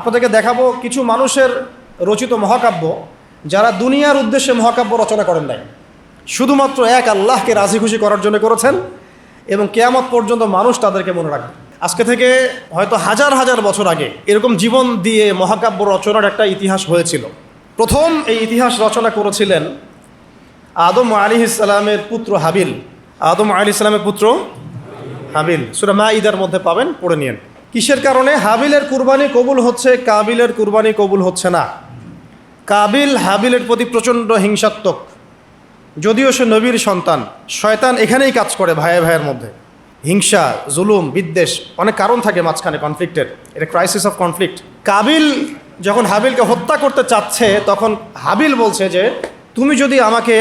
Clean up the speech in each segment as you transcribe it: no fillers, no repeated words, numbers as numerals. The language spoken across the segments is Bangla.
আপনাদেরকে দেখাবো কিছু মানুষের রচিত মহাকাব্য যারা দুনিয়ার উদ্দেশ্যে মহাকাব্য রচনা করেন নাই, শুধুমাত্র এক আল্লাহকে রাজি খুশি করার জন্য করেছেন এবং কিয়ামত পর্যন্ত মানুষ তাদেরকে মনে রাখবে। আজকে থেকে হয়তো হাজার হাজার বছর আগে এরকম জীবন দিয়ে মহাকাব্য রচনার একটা ইতিহাস হয়েছিল। প্রথম এই ইতিহাস রচনা করেছিলেন আদম আলাইহিস সালামের পুত্র হাবিল। আদম আলাইহিস সালামের পুত্র হাবিল, সূরা মাঈদার মধ্যে পাবেন, পড়ে নিন। কিসের কারণে হাবিলের কুরবানি কবুল হচ্ছে, কাবিলের কুরবানি কবুল হচ্ছে না? কাবিল হাবিলের প্রতি প্রচণ্ড হিংসাত্মক, যদিও সে নবীর সন্তান। শয়তান এখানেই কাজ করে, ভাইয়ে ভাইয়ের মধ্যে হিংসা, জুলুম, বিদ্বেষ, অনেক কারণ থাকে মাঝখানে কনফ্লিক্টের। এটা ক্রাইসিস অফ কনফ্লিক্ট। কাবিল যখন হাবিলকে হত্যা করতে চাচ্ছে, তখন হাবিল বলছে যে তুমি যদি আমাকে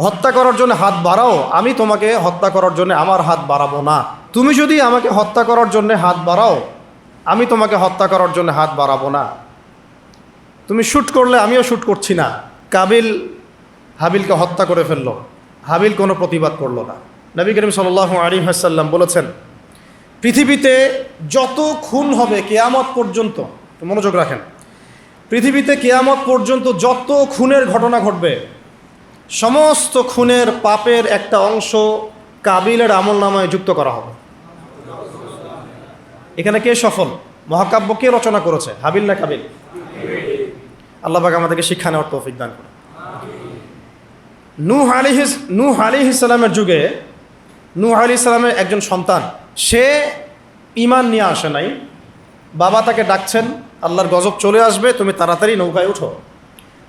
হত্যা করার জন্য হাত বাড়াও, আমি তোমাকে হত্যা করার জন্য আমার হাত বাড়াবো না। তুমি যদি আমাকে হত্যা করার জন্য হাত বাড়াও, আমি তোমাকে হত্যা করার জন্য হাত বাড়াবো না। তুমি শ্যুট করলে আমিও শ্যুট করছি না। কাবিল হাবিলকে হত্যা করে ফেলল। হাবিল কোনো প্রতিবাদ করলো না। নবী করিম সাল্লাল্লাহু আলাইহি ওয়াসাল্লাম বলেছেন, পৃথিবীতে যত খুন হবে কিয়ামত পর্যন্ত, মনোযোগ রাখেন, পৃথিবীতে কিয়ামত পর্যন্ত যত খুনের ঘটনা ঘটবে, সমস্ত খুনের পাপের একটা অংশ কাবিলের আমলনামায় যুক্ত করা হবে। এখানে কে সফল? মহাকাব্য কে রচনা করেছে, হাবিল না কাবিল? আল্লাহ পাক আমাদেরকে শিক্ষা নেওয়ার তৌফিক দান করে। নূহ আলাইহিস সালামের যুগে নূহ আলাইহিস সালামের একজন সন্তান, সে ঈমান নিয়ে আসে নাই। বাবা তাকে ডাকছেন, আল্লাহর গজব চলে আসবে, তুমি তাড়াতাড়ি নৌকায় উঠো।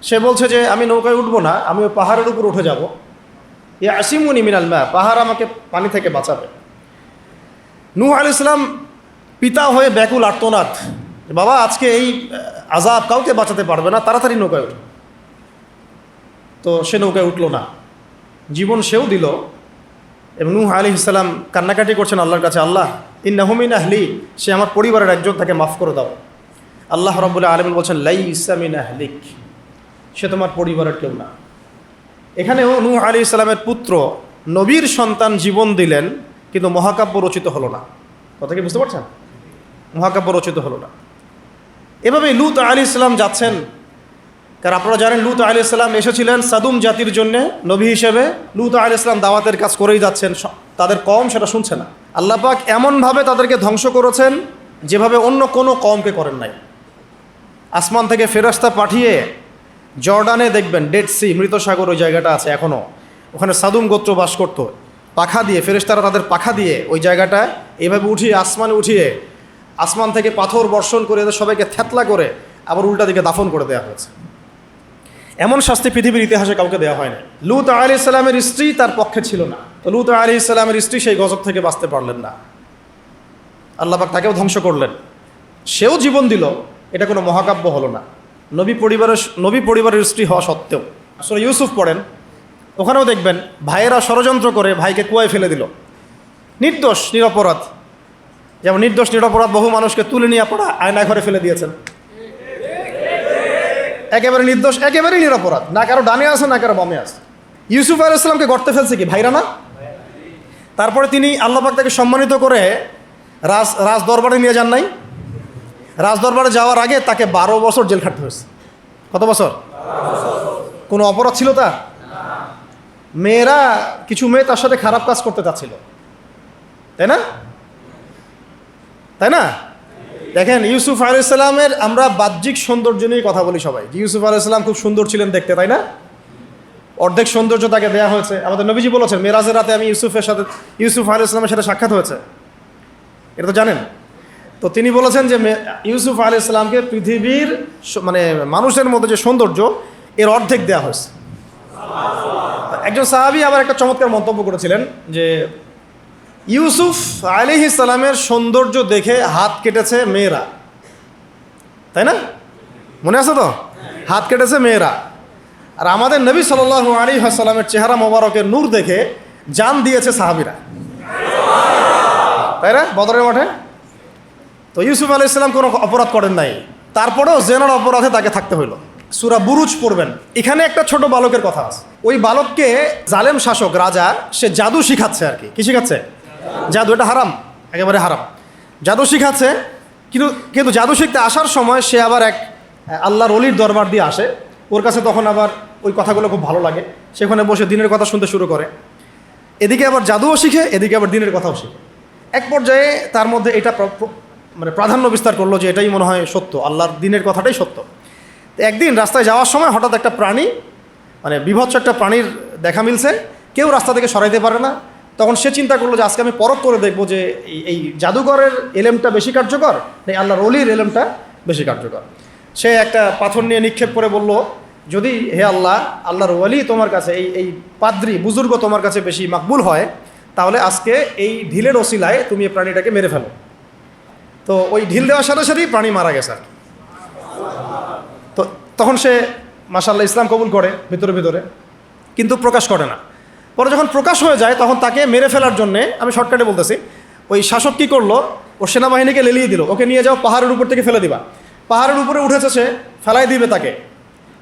সে বলছে যে আমি নৌকায় উঠবো না, আমি ওই পাহাড়ের উপর উঠে যাব। ইয়াসিমুনি মিনাল মা, পাহাড় আমাকে পানি থেকে বাঁচাবে। নূহ আলাইহিস সালাম পিতা হয়ে ব্যাকুল আর্তনাদ, বাবা আজকে এই আযাব কাউকে বাঁচাতে পারবে না, তাড়াতাড়ি নৌকায় উঠো। তো সে নৌকায় উঠলো না, জীবন সেও দিল। এবং নূহ আলাইহিস সালাম কান্নাকাটি করছেন আল্লাহর কাছে, আল্লাহ ইন্নাহু মিন আহলি, সে আমার পরিবারের একজন, তাকে মাফ করে দাও। আল্লাহ রাব্বুল আলামিন বলছেন লাইসা মিন আহলিক, সে তোমার পরিবারের কেউ না। এখানেও নূহ আলাইহিস সালামের পুত্র নবীর সন্তান জীবন দিলেন, কিন্তু মহাকাব্য রচিত হলো না। কথা কি বুঝতে পারছেন? মহাকাব্য রচিত হলো না। এভাবেই লূত আলাইহিস সালাম যাচ্ছেন, কারণ আপনারা জানেন লূত আলাইহিস সালাম এসেছিলেন সাদুম জাতির জন্য নবী হিসেবে। লূত আলাইহিস সালাম দাওয়াতের কাজ করেই যাচ্ছেন, তাদের কওম সেটা শুনছে না। আল্লাহ পাক এমনভাবে তাদেরকে ধ্বংস করেছেন যেভাবে অন্য কোনো কওমকে করেন নাই। আসমান থেকে ফেরেশতা পাঠিয়ে, জর্ডানে দেখবেন ডেড সি, মৃত সাগর, ওই জায়গাটা আছে এখনও, ওখানে সাদুম গোত্র বাস করত। পাখা দিয়ে ফেরেশতারা তাদের পাখা দিয়ে ওই জায়গাটা এভাবে উঠিয়ে আসমানে উঠিয়ে আসমান থেকে পাথর বর্ষণ করে এদের সবাইকে থ্যাতলা করে আবার উল্টা দিকে দাফন করে দেওয়া হয়েছে। এমন শাস্তি পৃথিবীর ইতিহাসে কাউকে দেওয়া হয় না। লূত আলাইহিস সালামের স্ত্রী তার পক্ষে ছিল না, তো লূত আলাইহিস সালামের স্ত্রী সেই গজব থেকে বাঁচতে পারলেন না। আল্লাহ পাক তাকেও ধ্বংস করলেন, সেও জীবন দিল। এটা কোনো মহাকাব্য হলো না, নবী পরিবারের স্ত্রী হওয়া সত্ত্বেও। সূরা ইউসুফ পড়েন, ওখানেও দেখবেন ভাইয়েরা ষড়যন্ত্র করে ভাইকে কুয়ায় ফেলে দিল, নির্দোষ নিরপরাধ। যেমন নির্দোষ নিরপরাধ বহু মানুষকে তুলে নিয়ে পড়া আয়না ঘরে ফেলে দিয়েছেন। একেবারে নির্দোষ, একেবারেই নিরপরাধ, না কারো ডানে আছে না কারো বামে আছে। ইউসুফ আলাইহিস সালামকে গর্তে ফেলছে কি ভাইরা না? তারপরে তিনি আল্লাহ পাক তাকে সম্মানিত করে রাজ দরবারে নিয়ে যান নাই? রাজ দরবারে যাওয়ার আগে তাকে 12 বছর জেল খাটতে হয়েছে। কত বছর? কোনো অপরাধ ছিল তার? মেয়েরা, কিছু মেয়ে তার সাথে খারাপ কাজ করতে চাচ্ছিল, তাই না? তাই না? দেখেন ইউসুফ আলাইহিস সালামের, আমরা বাহ্যিক সৌন্দর্য নিয়ে কথা বলি সবাই, যে ইউসুফ আলাইহিস সালাম খুব সুন্দর ছিলেন দেখতে, তাই না? অর্ধেক সৌন্দর্য তাকে দেওয়া হয়েছে। আমাদের নবীজি বলেছেন মেরাজের রাতে আমি ইউসুফ আলাইহিস সালামের সাথে সাক্ষাৎ হয়েছে, এটা তো জানেন। তো তিনি বলেছেন যে ইউসুফ আলাইহিস সালামকে পৃথিবীর মানে মানুষের মধ্যে যে সৌন্দর্য, এর অর্ধেক দেওয়া হয়েছে। একজন সাহাবী আবার একটা চমৎকার মন্তব্য করেছিলেন যে ইউসুফ আলাইহিস সালামের সৌন্দর্য দেখে হাত কেটেছে মেয়েরা, তাই না? মনে আছে তো? হাত কেটেছে মেয়েরা। আর আমাদের নবী সাল্লাল্লাহু আলাইহি ওয়াসাল্লামের চেহারা মোবারকের নূর দেখে জান দিয়েছে সাহাবীরা, তাই না? বদরের মাঠে। তো ইউসুফ আলাইহিস সালাম কোনো অপরাধ করেন নাই, তারপরেও জেনার অপরাধে তাকে থাকতে হইল। সূরা বুরুজ পড়বেন, এখানে একটা ছোট বালকের কথা আছে। ওই বালককে জালেম শাসক রাজা, সে জাদু শিখাচ্ছে আর কি। শিখাচ্ছে? জাদু। এটা হারাম, একেবারে হারাম। জাদু শিখাচ্ছে। কিন্তু কিন্তু জাদু শিখতে আসার সময় সে আবার এক আল্লাহর অলির দরবার দিয়ে আসে। ওর কাছে তখন আবার ওই কথাগুলো খুব ভালো লাগে, সেখানে বসে দিনের কথা শুনতে শুরু করে। এদিকে আবার জাদুও শিখে, এদিকে আবার দিনের কথাও শিখে। এক পর্যায়ে তার মধ্যে এটা মানে প্রাধান্য বিস্তার করলো যে এটাই মনে হয় সত্য, আল্লাহর দিনের কথাটাই সত্য। তো একদিন রাস্তায় যাওয়ার সময় হঠাৎ একটা প্রাণী, মানে বিভৎস একটা প্রাণীর দেখা মিলছে, কেউ রাস্তা থেকে সরাইতে পারে না। তখন সে চিন্তা করলো যে আজকে আমি পরখ করে দেখবো যে এই জাদুঘরের এলেমটা বেশি কার্যকর না আল্লাহর অলির এলেমটা বেশি কার্যকর। সে একটা পাথর নিয়ে নিক্ষেপ করে বলল, যদি হে আল্লাহ, আল্লাহর ওয়ালি তোমার কাছে, এই পাদ্রী বুজুর্গ তোমার কাছে বেশি মাকবুল হয়, তাহলে আজকে এই ঢিলের ওসিলায় তুমি এই প্রাণীটাকে মেরে ফেলো। তো ওই ঢিল দেওয়ার সাথে সাথেই প্রাণী মারা গেছে। তো তখন সে মাশাআল্লাহ ইসলাম কবুল করে ভিতরে ভিতরে, কিন্তু প্রকাশ করে না। পরে যখন প্রকাশ হয়ে যায় তখন তাকে মেরে ফেলার জন্যে, আমি শর্টকাটে বলতেছি, ওই শাসক কী করলো, ওর সেনাবাহিনীকে লেলিয়ে দিল, ওকে নিয়ে যাও পাহাড়ের উপর থেকে ফেলে দিবা। পাহাড়ের উপরে উঠেছে সে, ফেলাই দিবে তাকে।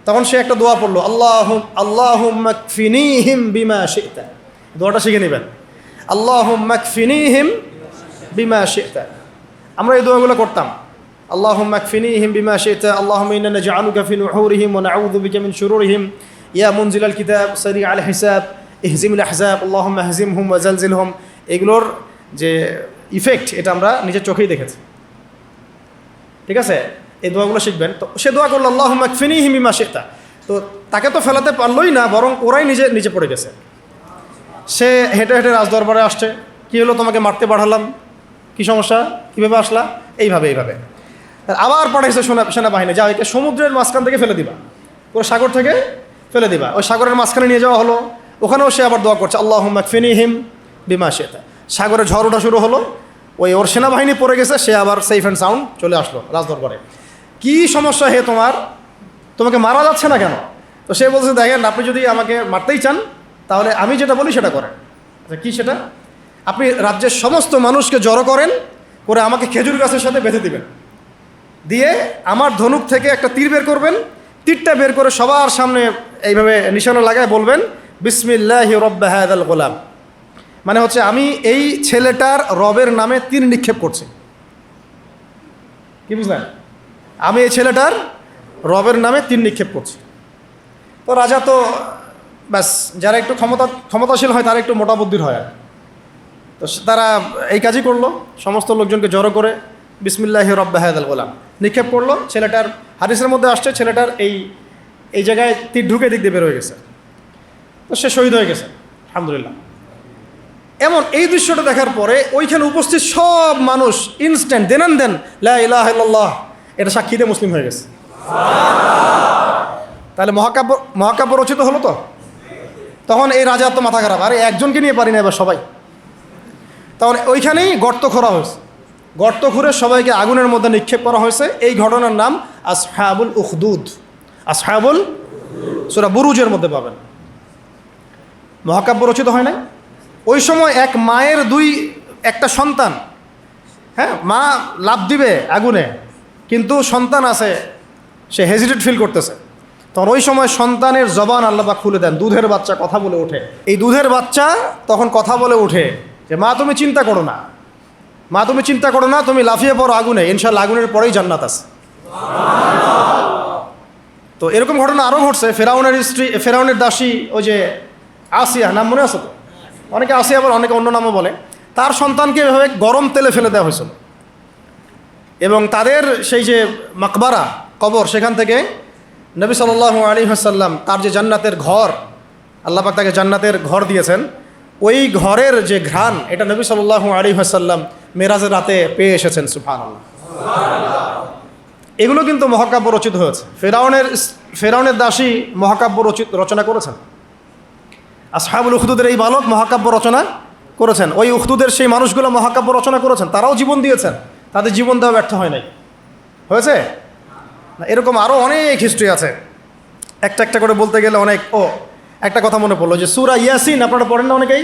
তখন সে একটা দোয়া পড়লো, আল্লাহুম্মা কফিনিহিম বিমা শি'তা। দোয়াটা শিখে নেবেন, আল্লাহুম্মা কফিনিহিম বিমা শি'তা। আমরা এই দোয়াগুলো করতাম, আল্লাহুম্মা কফিনিহিম বিমা শি'তা, আল্লাহুম্মা ইন্না নাজআলুকা ফি নুহুরিহিম ওয়া নাউযু বিকা মিন শুরুরিহিম, ইয়া মুনজিলাল কিতাব সারি আল হিসাব ইহজিমুল আহজাব আল্লাহুম্মা হজিমহুম ওয়া জালজিলহুম। এগুলোর যে ইফেক্ট এটা আমরা নিজের চোখেই দেখেছি। ঠিক আছে, এই দোয়াগুলো শিখবেন। তো সে দোয়া করলো আল্লাহুম্মা কফিনিহিম বিমা শি'তা। তো তাকে তো ফেলাতে পারলোই না, বরং ওরাই নিচে পড়ে গেছে। সে হেঁটে হেঁটে রাজদরবারে আসছে, কী হলো, তোমাকে মারতে পাঠালাম, কী সমস্যা, কীভাবে আসলা, এইভাবে। আবার পাঠাইছে সেনাবাহিনী, যা একে সমুদ্রের মাঝখান থেকে ফেলে দিবা, পুরো সাগর থেকে ফেলে দিবা। ওই সাগরের মাঝখানে নিয়ে যাওয়া হলো, ওখানেও সে আবার দোয়া করছে আল্লাহুম্মা কফিনিহিম বিমা শি'তা। সাগরে ঝড় ওঠা শুরু হলো, ওর সেনাবাহিনী পড়ে গেছে, সে আবার সেফ অ্যান্ড সাউন্ড চলে আসলো রাজদরবারে। কী সমস্যা হে তোমার, তোমাকে মারা যাচ্ছে না কেন? তো সে বলছে, দেখেন, আপনি যদি আমাকে মারতেই চান তাহলে আমি যেটা বলি সেটা করেন। আচ্ছা, কী সেটা? আপনি রাজ্যের সমস্ত মানুষকে জড়ো করেন, করে আমাকে খেজুর গাছের সাথে বেঁধে দিবেন, দিয়ে আমার ধনুক থেকে একটা তীর বের করবেন, তীরটা বের করে সবার সামনে এইভাবে নিশানা লাগায় বলবেন, বিসমিল্লাহি রব্বি হাযাল গোলাম। মানে হচ্ছে আমি এই ছেলেটার রবের নামে তীর নিক্ষেপ করছি। কি বুঝলেন? আমি এই ছেলেটার রবের নামে তীর নিক্ষেপ করছি। তো রাজা তো ব্যাস, যারা একটু ক্ষমতাশীল হয় তারা একটু মোটা বুদ্ধির হয়। তো তারা এই কাজই করলো, সমস্ত লোকজনকে জড়ো করে বিসমিল্লাহি রব্বি হাযাল গোলাম নিক্ষেপ করলো। ছেলেটার হাদিসের মধ্যে আসছে, ছেলেটার এই জায়গায় তীর ঢুকে দিক দিয়ে বের হয়ে গেছে। তো সে শহীদ হয়ে গেছে, আলহামদুলিল্লাহ। এমন এই দৃশ্যটা দেখার পরে ওইখানে উপস্থিত সব মানুষ ইনস্ট্যান্ট দেন লা ইলাহা ইল্লাল্লাহ এটা সাক্ষী দিয়ে মুসলিম হয়ে গেছে। তাহলে মহাকাব্য রচিত হলো। তো তখন এই রাজার তো মাথা খারাপ, আরে একজনকে নিয়ে পারি না এবার সবাই। তখন ওইখানেই গর্ত খোঁড়া হয়েছে, গর্ত খুঁড়ে সবাইকে আগুনের মধ্যে নিক্ষেপ করা হয়েছে। এই ঘটনার নাম আসহাবুল উখদুদ। আসহাবুল, সূরা বুরুজের মধ্যে পাবেন। মহাকাব্য রচিত হয় নাই। ওই সময় এক মায়ের একটা সন্তান, হ্যাঁ, মা লাফ দিবে আগুনে, কিন্তু সন্তান আছে, সে হেজিটেট ফিল করতেছে। তখন ওই সময় সন্তানের জবান আল্লাহ পাক খুলে দেন, দুধের বাচ্চা কথা বলে ওঠে। এই দুধের বাচ্চা তখন কথা বলে ওঠে যে মা তুমি চিন্তা করো না, মা তুমি চিন্তা করো না, তুমি লাফিয়ে পড়ো আগুনে, ইনশাআল্লাহ আগুনের পরেই জান্নাত আছে। তো এরকম ঘটনা আরও ঘটছে। ফেরাউনের দাসী, ওই যে আসিয়া, নাম মনে আছে তো? অনেকে আসিয়া বলে, অনেকে অন্য নামও বলে। তার সন্তানকে এভাবে গরম তেলে ফেলে দেওয়া হয়েছিল, এবং তাদের সেই যে মাকবারা, কবর, সেখান থেকে নবী সাল্লাল্লাহু আলাইহি ওয়াসাল্লাম তার যে জান্নাতের ঘর, আল্লাহ পাক তাকে জান্নাতের ঘর দিয়েছেন, ওই ঘরের যে ঘ্রাণ, এটা নবী সাল্লাল্লাহু আলাইহি ওয়াসাল্লাম মেরাজের রাতে পেয়ে এসেছেন। সুবহানাল্লাহ। এগুলো কিন্তু মহাকাব্য রচিত হয়েছে। ফেরাউনের দাসী মহাকাব্য রচনা করেছেন। আসহাবুল উখদুদের এই বালক মহাকাব্য রচনা করেছেন। ওই উখদুদের সেই মানুষগুলো মহাকাব্য রচনা করেছেন, তারাও জীবন দিয়েছেন, তাদের জীবন দেওয়া ব্যর্থ হয় নাই। হয়েছে না? এরকম আরও অনেক হিস্ট্রি আছে, একটা করে বলতে গেলে অনেক। একটা কথা মনে পড়লো যে সূরা ইয়াসিন আপনারা পড়েন না অনেকেই?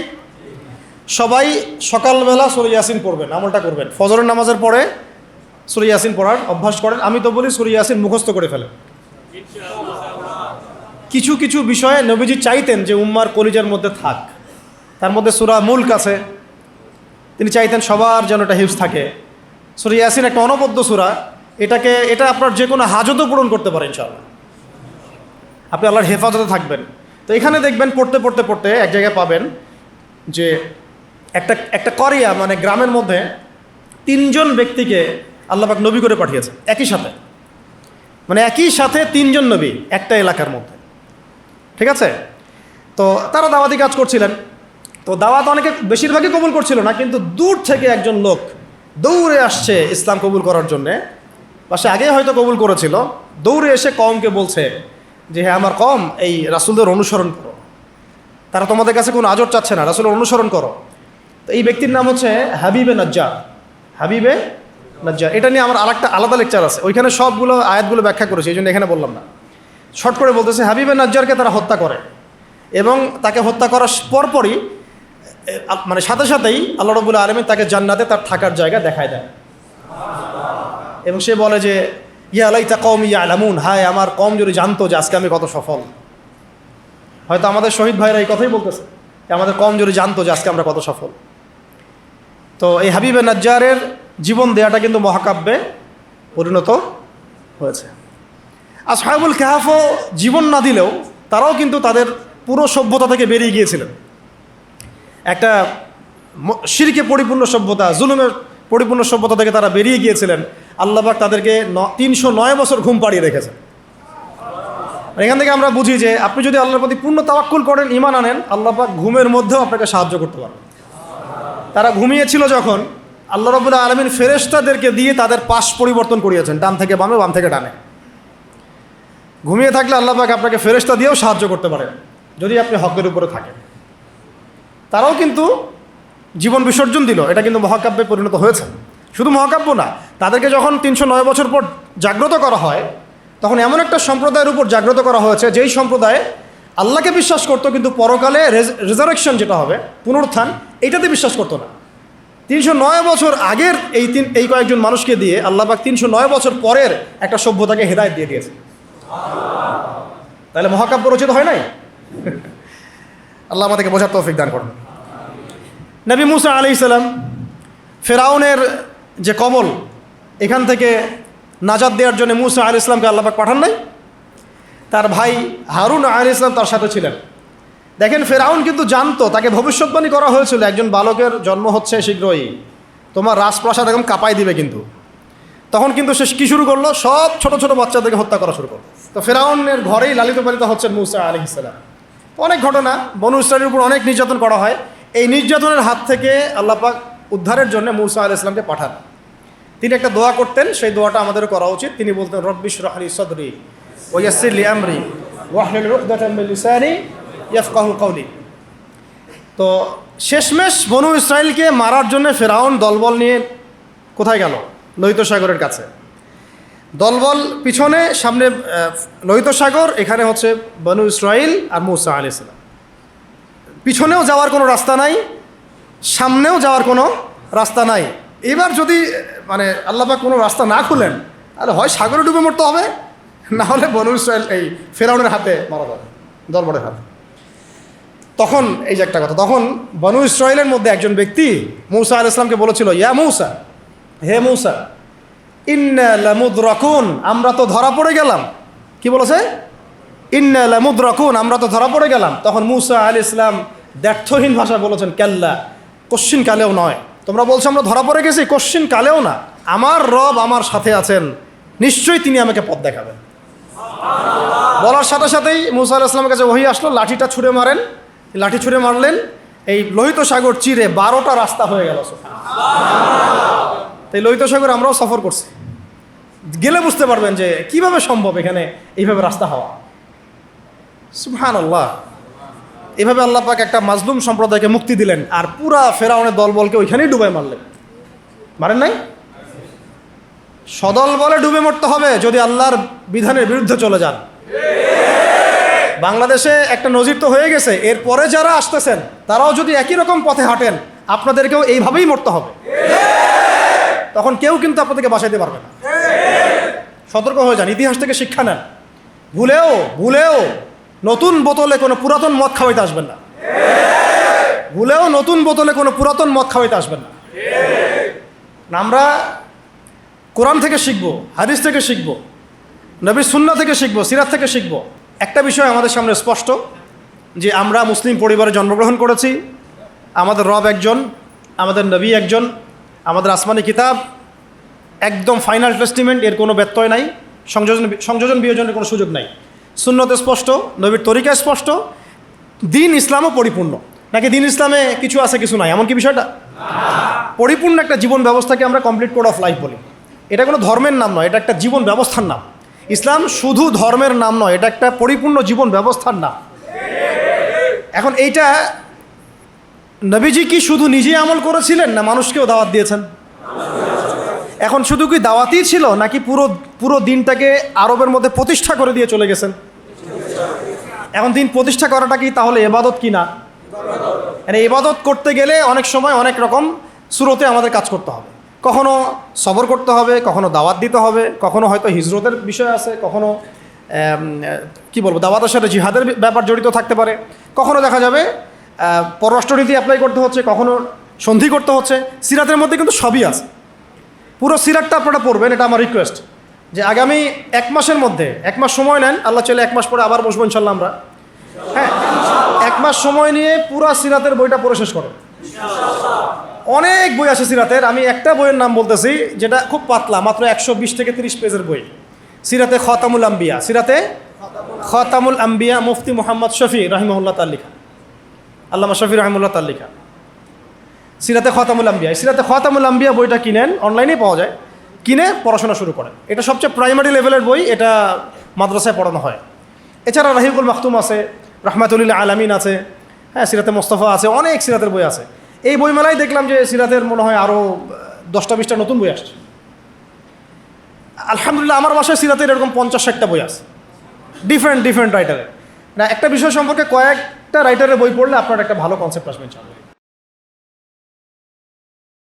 সবাই সকালবেলা সূরা ইয়াসিন পড়বেন, আমলটা করবেন। ফজরের নামাজের পরে সূরা ইয়াসিন পড়ার অভ্যাস করেন। আমি তো বলি সূরা ইয়াসিন মুখস্থ করে ফেলেন। কিছু কিছু বিষয়ে নবীজি চাইতেন যে উম্মার কলিজার মধ্যে থাক। তার মধ্যে সূরা মুলক আছে, তিনি চাইতেন সবার যেন এটা হিফজ থাকে। সূরা ইয়াসিন একটা অনবদ্য সূরা, এটা আপনার যে কোনো হাজতও পূরণ করতে পারে ইনশাআল্লাহ। আপনি আল্লাহর হেফাজতে থাকবেন। তো এখানে দেখবেন পড়তে পড়তে পড়তে এক জায়গায় পাবেন যে একটা করিয়া মানে গ্রামের মধ্যে 3 জন ব্যক্তিকে আল্লাহ পাক নবী করে পাঠিয়েছে একই সাথে, মানে একই সাথে 3 জন নবী একটা এলাকার মধ্যে, ঠিক আছে। তো তারা দাওয়াতি কাজ করছিলেন। তো দাওয়াত অনেকে বেশিরভাগই কবুল করছিল না, কিন্তু দূর থেকে একজন লোক দৌড়ে আসছে ইসলাম কবুল করার জন্যে, বা সে আগে হয়তো কবুল করেছিল, দৌড়ে এসে কওমকে বলছে যে হ্যাঁ আমার কওম এই রাসূলদের অনুসরণ করো, তারা তোমাদের কাছে কোনো আজর চাচ্ছে না, রাসূলের অনুসরণ করো। তো এই ব্যক্তির নাম হচ্ছে হাবিবে নাজ্জার। হাবিবে নাজ্জার, এটা নিয়ে আমার আরেকটা আলাদা লেকচার আছে, ওইখানে সবগুলো আয়াতগুলো ব্যাখ্যা করেছে, এই জন্য এখানে বললাম না। শর্ট করে বলতেছে, হাবিবে নাজ্জারকে তারা হত্যা করে এবং তাকে হত্যা করার পরপরই মানে সাথে সাথেই আল্লাহ রাব্বুল আলামিন তাকে জান্নাতে তার থাকার জায়গা দেখায় দেয় এবং সে বলে যে ইয়া লাইতা কওমি ইয়ালামুন, হায় আমার কওম যদি জানতো যে আজকে আমি কত সফল। হয়তো আমাদের শহীদ ভাইরা এই কথাই বলতেছে যে আমাদের কওম যদি জানতো যে আজকে আমরা কত সফল। তো এই হাবিবে নাজ্জারের জীবন দেয়াটা কিন্তু মহাকাব্যে পরিণত হয়েছে। আসহাবুল কাহফও জীবন না দিলেও তারাও কিন্তু তাদের পুরো সভ্যতা থেকে বেরিয়ে গিয়েছিলেন। একটা শিরকে পরিপূর্ণ সভ্যতা, জুলুমের পরিপূর্ণ সভ্যতা থেকে তারা বেরিয়ে গিয়েছিলেন। আল্লাহ পাক তাদেরকে 309 বছর ঘুম পাড়িয়ে রেখেছেন। এখান থেকে আমরা বুঝি যে আপনি যদি আল্লাহর প্রতি পূর্ণ তাওয়াক্কুল করেন, ঈমান আনেন, আল্লাহ পাক ঘুমের মধ্যেও আপনাকে সাহায্য করতে পারবেন। তারা ঘুমিয়েছিল যখন, আল্লাহ রাব্বুল আলামিন ফেরেশতাদেরকে দিয়ে তাদের পাশ পরিবর্তন করিয়েছেন, ডান থেকে বামে, বাম থেকে ডানে। ঘুমিয়ে থাকলে আল্লাহ পাক আপনাকে ফেরেশতা দিয়েও সাহায্য করতে পারেন যদি আপনি হকের উপরে থাকেন। তারাও কিন্তু জীবন বিসর্জন দিল, এটা কিন্তু মহাকাব্যে পরিণত হয়েছে। শুধু মহাকাব্য না, তাদেরকে যখন 309 বছর পর জাগ্রত করা হয়, তখন এমন একটা সম্প্রদায়ের উপর জাগ্রত করা হয়েছে যেই সম্প্রদায় আল্লাহকে বিশ্বাস করতো, কিন্তু পরকালে রেজারেকশন যেটা হবে, পুনরুত্থান, এইটাতে বিশ্বাস করতো না। 309 বছর আগের এই কয়েকজন মানুষকে দিয়ে আল্লাহ পাক 309 বছর পরের একটা সভ্যতাকে হেদায়েত দিয়ে দিয়েছে। তাহলে মহাকাব্য রচিত হয় নাই? আল্লাহ আমাদেরকে বোঝার তৌফিক দান করুন। নবী মুসা আলাইহিস সালাম ফেরাউনের যে কবল, এখান থেকে নাজাত দেওয়ার জন্য মুসা আলাইহিস সালামকে আল্লাহ পাক পাঠান নাই? তার ভাই হারুন আলাইহিস সালাম তার সাথে ছিলেন। দেখেন, ফেরাউন কিন্তু জানতো, তাকে ভবিষ্যৎবাণী করা হয়েছিল একজন বালকের জন্ম হচ্ছে শীঘ্রই, তোমার রাজপ্রাসাদ একদম কাঁপাই দিবে। কিন্তু তখন কিন্তু সে কী শুরু করলো? সব ছোট ছোট বাচ্চাদেরকে হত্যা করা শুরু করলো। তো ফেরাউনের ঘরেই লালিত পালিত হচ্ছেন মুসা আলাইহিস সালাম। অনেক ঘটনা, বনু ইসরাইলের উপর অনেক নির্যাতন করা হয়। এই নির্যাতনের হাত থেকে আল্লাহ পাক উদ্ধারের জন্য মুসা আলাইহিস সালামকে পাঠান। তিনি একটা দোয়া করতেন, সেই দোয়াটা আমাদেরও করা উচিত। তিনি বলতেন, রব্বি ইশরাহ লি সাদরি ওয়া ইয়াসসির লি আমরি ওয়াহলুল উকদাতাম মিন লিসানি ইয়াফকাহু কওলি। তো শেষমেশ বনু ইসরাইলকে মারার জন্য ফেরাউন দলবল নিয়ে কোথায় গেল? লোহিত সাগরের কাছে। দলবল পিছনে, সামনে লোহিত সাগর, এখানে হচ্ছে বনু ইসরাইল আর মুসা আলাইহিস সালাম। পিছনেও যাওয়ার কোনো রাস্তা নাই, সামনেও যাওয়ার কোনো রাস্তা নাই। এবার যদি মানে আল্লাহ পাক কোনো রাস্তা না খুলেন, তাহলে হয় সাগরে ডুবে মরতে হবে, না হলে বনু ইসরাইল এই ফেরাউনের হাতে মারা যাবে, দলবলের হাতে। তখন এই যে একটা কথা, তখন বনু ইসরাইলের মধ্যে একজন ব্যক্তি মুসা আলাইহিস সালামকে বলেছিল, ইয়া মুসা, হে মুসা, ইন্না লামুদরাকুন, আমরা তো ধরা পড়ে গেলাম। কি বলেছে? ইন্না লামুদরাকুন, আমরা তো ধরা পড়ে গেলাম। তখন মুসা আলাইহিস সালাম ব্যর্থহীন ভাষায় বলেছেন, কাল্লা, কশ্চিন কালেও নয়। তোমরা বলছো আমরা ধরা পড়ে গেছি, কশ্চিন কালেও না। আমার রব আমার সাথে আছেন, নিশ্চয়ই তিনি আমাকে পথ দেখাবেন। বলার সাথে সাথেই মুসা আলাইহিস সালামের কাছে ওহী আসলো, লাঠিটা ছুঁড়ে মারেন। লাঠি ছুঁড়ে মারলেন, এই লোহিত সাগর চিরে 12টা রাস্তা হয়ে গেল। তাই লোহিত সাগর আমরাও সফর করছি, গেলে বুঝতে পারবেন যে কিভাবে সম্ভব এখানে এইভাবে রাস্তা হওয়া। সুবহানাল্লাহ। এভাবে আল্লাহ পাক একটা মাজলুম সম্প্রদায়কে মুক্তি দিলেন, আর পুরা ফেরাউনের দলবলকে ওইখানেই ডুবাই মারলেন। মারেন নাই? সদল বলে ডুবে মরতে হবে যদি আল্লাহর বিধানের বিরুদ্ধে চলে যান। বাংলাদেশে একটা নজির তো হয়ে গেছে, এরপরে যারা আসতেছেন তারাও যদি একই রকম পথে হাঁটেন, আপনাদেরকেও এইভাবেই মরতে হবে। তখন কেউ কিন্তু আপনাদেরকে বাঁচাইতে পারবে না। সতর্ক হয়ে যান, ইতিহাস থেকে শিক্ষা নেন। ভুলেও নতুন বোতলে কোনো পুরাতন মদ খাওয়াইতে আসবেন না। ভুলেও নতুন বোতলে কোনো পুরাতন মদ খাওয়াইতে আসবেন না। আমরা কোরআন থেকে শিখবো, হাদিস থেকে শিখবো, নবীর সুন্নাহ থেকে শিখবো, সিরাত থেকে শিখবো। একটা বিষয় আমাদের সামনে স্পষ্ট যে আমরা মুসলিম পরিবারে জন্মগ্রহণ করেছি, আমাদের রব একজন, আমাদের নবী একজন, আমাদের আসমানি কিতাব একদম ফাইনাল টেস্টিমেন্ট, এর কোনো ব্যত্যয় নাই, সংযোজন বিয়োজনের কোনো সুযোগ নাই। সুন্নত স্পষ্ট, নবীর তরিকা স্পষ্ট, দিন ইসলামও পরিপূর্ণ। নাকি দিন ইসলামে কিছু আছে কিছু নাই, এমন কি বিষয়টা? পরিপূর্ণ একটা জীবন ব্যবস্থাকে আমরা কমপ্লিট কোড অফ লাইফ বলি। এটা কোনো ধর্মের নাম নয়, এটা একটা জীবন ব্যবস্থার নাম। ইসলাম শুধু ধর্মের নাম নয়, এটা একটা পরিপূর্ণ জীবন ব্যবস্থার নাম। এখন এইটা নবীজি কি শুধু নিজেই আমল করেছিলেন না মানুষকেও দাওয়াত দিয়েছেন? এখন শুধু কি দাওয়াতই ছিল নাকি পুরো দিনটাকে আরবের মধ্যে প্রতিষ্ঠা করে দিয়ে চলে গেছেন? এখন দিন প্রতিষ্ঠা করাটা কি তাহলে ইবাদত কি না? মানে ইবাদত করতে গেলে অনেক সময় অনেক রকম সুরতে আমাদের কাজ করতে হবে। কখনো সবর করতে হবে, কখনো দাওয়াত দিতে হবে, কখনো হয়তো হিজরতের বিষয় আছে, কখনো কি বলবো দাওয়াতের সাথে জিহাদের ব্যাপার জড়িত থাকতে পারে, কখনো দেখা যাবে পররাষ্ট্রনীতি অ্যাপ্লাই করতে হচ্ছে, কখনো সন্ধি করতে হচ্ছে। সিরাতের মধ্যে কিন্তু সবই আছে। পুরো সিরাতটা আপনারা পড়বেন, এটা আমার রিকোয়েস্ট যে আগামী 1 মাসের মধ্যে 1 মাস সময় নেন, আল্লাহ চাইলে 1 মাস পরে আবার বসবো ইনশাল্লাহ আমরা। হ্যাঁ, 1 মাস সময় নিয়ে পুরো সিরাতের বইটা পড়ে শেষ করেন। অনেক বই আছে সিরাতের, আমি একটা বইয়ের নাম বলতেছি যেটা খুব পাতলা, মাত্র 120 থেকে 30 পেজের বই। সিরাতে খতামুল আম্বিয়া, সিরাতে খতামুল আম্বিয়া, মুফতি মুহাম্মদ শফি রাহিমাহুল্লাহ তার লেখা, আল্লামা শফি রাহিমাহুল্লাহ তার লেখা সিরাতে খতামুল আম্বিয়া। সিরাতে খতামুল আম্বিয়া বইটা কিনেন, অনলাইনেই পাওয়া যায়, কিনে পড়াশোনা শুরু করেন। এটা সবচেয়ে প্রাইমারি লেভেলের বই, এটা মাদ্রাসায় পড়ানো হয়। এছাড়া রাহিকুল মাখতুম আছে, রহমাতুল্লিল আলামিন আছে, হ্যাঁ, সিরাতে মোস্তফা আছে, অনেক সিরাতের বই আছে। এই বইমেলায় দেখলাম যে সিরাতের মনে হয় আরও 10টা-20টা নতুন বই আসছে। আলহামদুলিল্লাহ, আমার বাসায় সিরাতের এরকম 50-60টা বই আছে, ডিফারেন্ট রাইটারের। না, একটা বিষয় সম্পর্কে কয়েকটা রাইটারের বই পড়লে আপনার একটা ভালো কনসেপ্ট আসবে ইনশাআল্লাহ।